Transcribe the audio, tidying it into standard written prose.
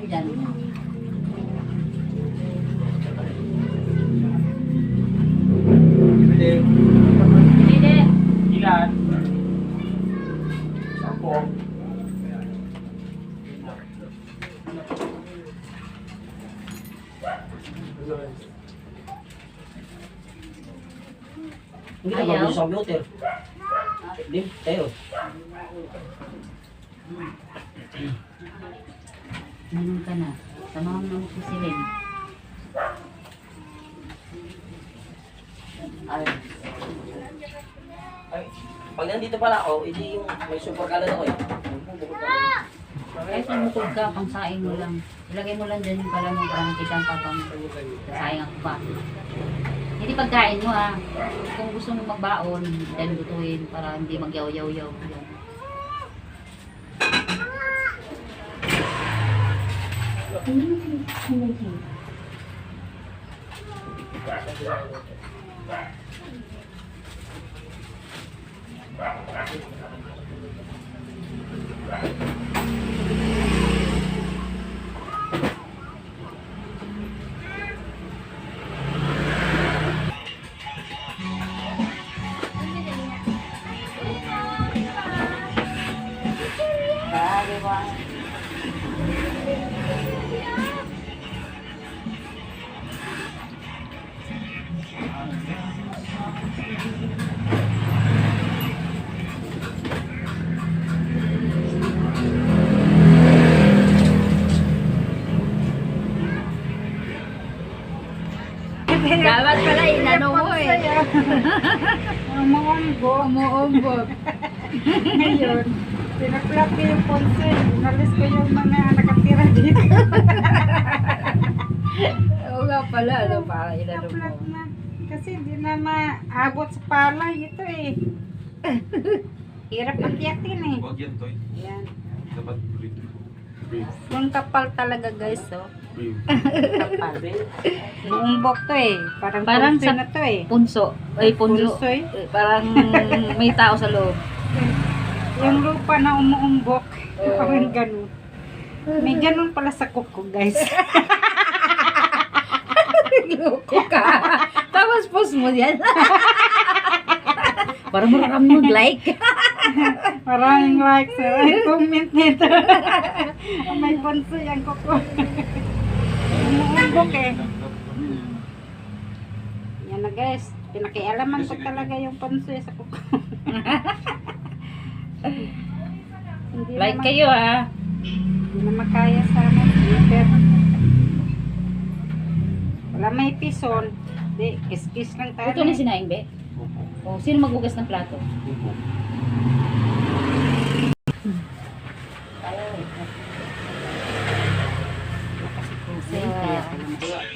dyan. Hindi. Ilan? 10. Hindi ka mabili sa computer. Hindi, tayo. Ganun ka na. Samahan mo naman si Siling. Ay, pag nandito pala ako, hindi yung may super kalan ako eh. Kahit lumukod ka, pang saing mo lang. Ilagay mo lang dyan yung pala mo parang kitang papang saing ako pa. Hindi pagkain mo ha. Kung gusto mo magbaon, dyan lutuin para hindi magyaw-yaw-yaw. Bagay ba? Dapat pala inano mo eh. Umuumbog. Ngayon, pinaplak ko yung ponce. Inalis ko yung mga nakatira dito. Oo nga pala, ano para inano mo. Pinaplak na. Kasi hindi na maabot sa palay ito eh. Hirap magyatin eh. Huwag yan, Toy. Yan. Dapat brief. Yung kapal talaga guys, oh. Brief. Kapal. Buumbok to eh. Parang Parang ponce sa- na to eh. Punso. Ay, punso. Punso eh. Parang may tao sa loob. Yung lupa na umuumbok. Oo. Parang ganun. May ganun pala sa kuko guys. Loko ka. Tapos post mo yan. Para marami mag-like. Maraming likes. Ay, comment nito. May ponso yung kuko. Umuumbok eh. Yan na guys. Pinakialaman ko talaga yung ponso sa kuko. Hindi Like naman- kayo ha. Hindi na makaya sa amin. Pero wala may pison. Di, kiss-kiss lang tayo. Ito na sinaing, be. O, sino maghugas ng plato? Kasi kaya ko lang.